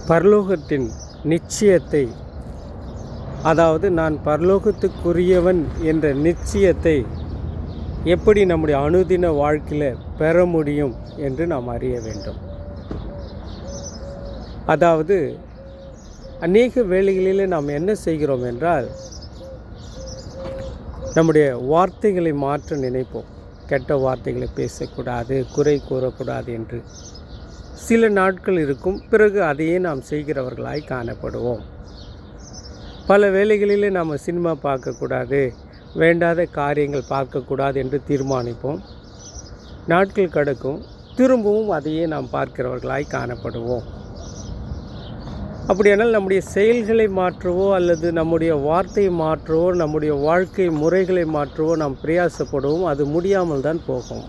பரலோகத்தின் நிச்சயத்தை, அதாவது நான் பரலோகத்துக்குரியவன் என்ற நிச்சயத்தை எப்படி நம்முடைய அனுதின வாழ்க்கையில் பெற முடியும் என்று நாம் அறிய வேண்டும். அதாவது அநேக வேளைகளிலே நாம் என்ன செய்கிறோம் என்றால், நம்முடைய வார்த்தைகளை மாற்ற நினைப்போம். கெட்ட வார்த்தைகளை பேசக்கூடாது, குறை கூறக்கூடாது என்று சில நாட்கள் இருக்கும். பிறகு அதையே நாம் செய்கிறவர்களாய் காணப்படுவோம். பல வேளைகளிலே நாம் சினிமா பார்க்கக்கூடாது, வேண்டாத காரியங்கள் பார்க்கக்கூடாது என்று தீர்மானிப்போம். நாட்கள் கடக்கும், திரும்பவும் அதையே நாம் பார்க்கிறவர்களாய் காணப்படுவோம். அப்படியானால் நம்முடைய செயல்களை மாற்றவோ அல்லது நம்முடைய வார்த்தையை மாற்றவோ நம்முடைய வாழ்க்கை முறைகளை மாற்றவோ நாம் பிரயாசப்படுவோம். அது முடியாமல் தான் போகும்.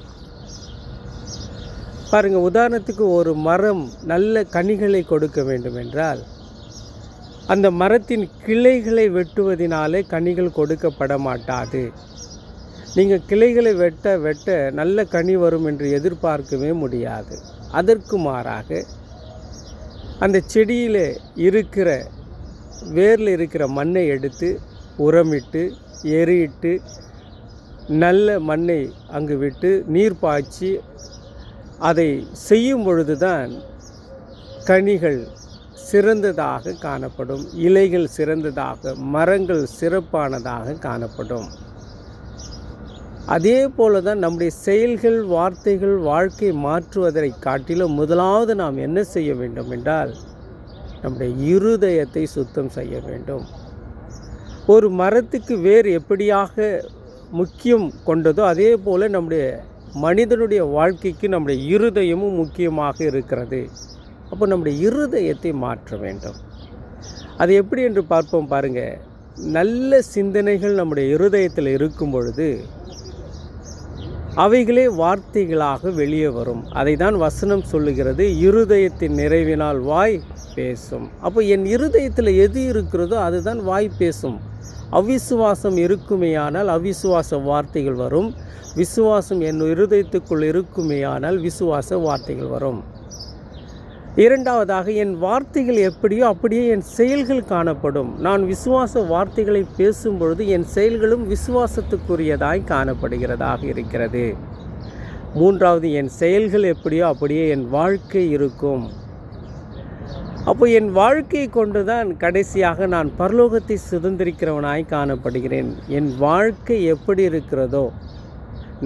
பாருங்கள், உதாரணத்துக்கு ஒரு மரம் நல்ல கனிகளை கொடுக்க வேண்டும் என்றால் அந்த மரத்தின் கிளைகளை வெட்டுவதினாலே கனிகள் கொடுக்கப்பட மாட்டாது. நீங்கள் கிளைகளை வெட்ட வெட்ட நல்ல கனி வரும் என்று எதிர்பார்க்கவே முடியாது. அதற்கு மாறாக அந்த செடியில் இருக்கிற வேரில் இருக்கிற மண்ணை எடுத்து உரமிட்டு எரியிட்டு நல்ல மண்ணை அங்கு விட்டு நீர் பாய்ச்சி அதை செய்யும் பொழுது தான் கனிகள் சிறந்ததாக காணப்படும், இலைகள் சிறந்ததாக, மரங்கள் சிறப்பானதாக காணப்படும். அதே போல தான் நம்முடைய செயல்கள், வார்த்தைகள், வாழ்க்கை மாற்றுவதை காட்டிலும் முதலாவது நாம் என்ன செய்ய வேண்டும் என்றால், நம்முடைய இருதயத்தை சுத்தம் செய்ய வேண்டும். ஒரு மரத்துக்கு வேர் எப்படியாக முக்கியம் கொண்டதோ அதே போல் நம்முடைய மனிதனுடைய வாழ்க்கைக்கு நம்முடைய இருதயமும் முக்கியமாக இருக்கிறது. அப்போ நம்முடைய இருதயத்தை மாற்ற வேண்டும். அது எப்படி என்று பார்ப்போம். பாருங்கள், நல்ல சிந்தனைகள் நம்முடைய இருதயத்தில் இருக்கும் பொழுது அவைகளே வார்த்தைகளாக வெளியே வரும். அதை தான் வசனம் சொல்லுகிறது, இருதயத்தின் நிறைவினால் வாய் பேசும். அப்போ என் இருதயத்தில் எது இருக்கிறதோ அதுதான் வாய் பேசும். அவிசுவாசம் இருக்குமேயானால் அவிசுவாச வார்த்தைகள் வரும். விசுவாசம் என் இருதயத்துக்குள் இருக்குமேயானால் விசுவாச வார்த்தைகள் வரும். இரண்டாவதாக, என் வார்த்தைகள் எப்படியோ அப்படியே என் செயல்கள் காணப்படும். நான் விசுவாச வார்த்தைகளை பேசும் பொழுது என் செயல்களும் விசுவாசத்துக்குரியதாய் காணப்படுகிறதாக இருக்கிறது. மூன்றாவது, என் செயல்கள் எப்படியோ அப்படியே என் வாழ்க்கை இருக்கும். அப்போ என் வாழ்க்கையை கொண்டு தான் கடைசியாக நான் பரலோகத்தை சுதந்திரிக்கிறவனாய் காணப்படுகிறேன். என் வாழ்க்கை எப்படி இருக்கிறதோ,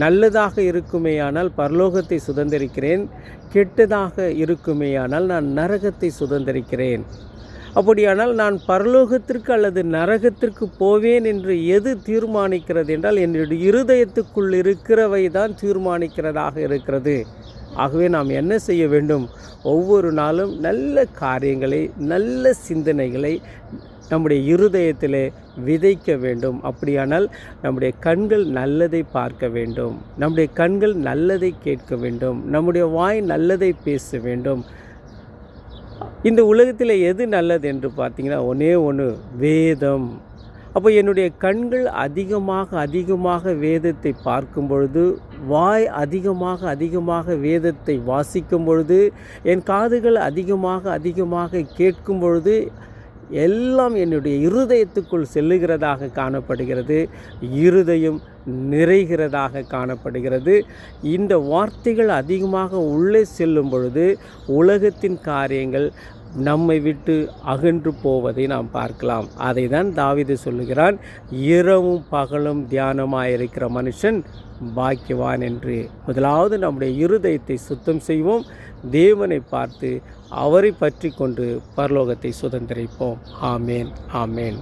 நல்லதாக இருக்குமேயானால் பரலோகத்தை சுதந்திரிக்கிறேன், கெட்டதாக இருக்குமேயானால் நான் நரகத்தை சுதந்திரிக்கிறேன். அப்படியானால் நான் பரலோகத்திற்கு அல்லது நரகத்திற்கு போவேன் என்று எது தீர்மானிக்கிறது என்றால், என்னுடைய இருதயத்துக்குள் இருக்கிறவை தான் தீர்மானிக்கிறதாக இருக்கிறது. ஆகவே நாம் என்ன செய்ய வேண்டும்? ஒவ்வொரு நாளும் நல்ல காரியங்களை, நல்ல சிந்தனைகளை நம்முடைய இருதயத்திலே விதைக்க வேண்டும். அப்படியானால் நம்முடைய கண்கள் நல்லதை பார்க்க வேண்டும், நம்முடைய கண்கள் நல்லதை கேட்க வேண்டும், நம்முடைய வாய் நல்லதை பேச வேண்டும். இந்த உலகத்தில் எது நல்லது என்று பார்த்தீங்கன்னா ஒன்றே ஒன்று, வேதம். அப்போ என்னுடைய கண்கள் அதிகமாக வேதத்தை பார்க்கும் பொழுது, வாய் அதிகமாக வேதத்தை வாசிக்கும் பொழுது, என் காதுகள் அதிகமாக கேட்கும் பொழுது எல்லாம் என்னுடைய இருதயத்துக்குள் செல்லுகிறதாக காணப்படுகிறது. இருதயம் நிறைகிறதாக காணப்படுகிறது. இந்த வார்த்தைகள் அதிகமாக உள்ளே செல்லும் பொழுது உலகத்தின் காரியங்கள் நம்மை விட்டு அகன்று போவதை நாம் பார்க்கலாம். அதை தான் தாவீது சொல்லுகிறான், இரவும் பகலும் தியானமாயிருக்கிற மனுஷன் பாக்கியவான் என்று. முதலாவது நம்முடைய இருதயத்தை சுத்தம் செய்வோம். தேவனை பார்த்து அவரை பற்றி கொண்டு பரலோகத்தை சுதந்திரிப்போம். ஆமேன், ஆமேன்.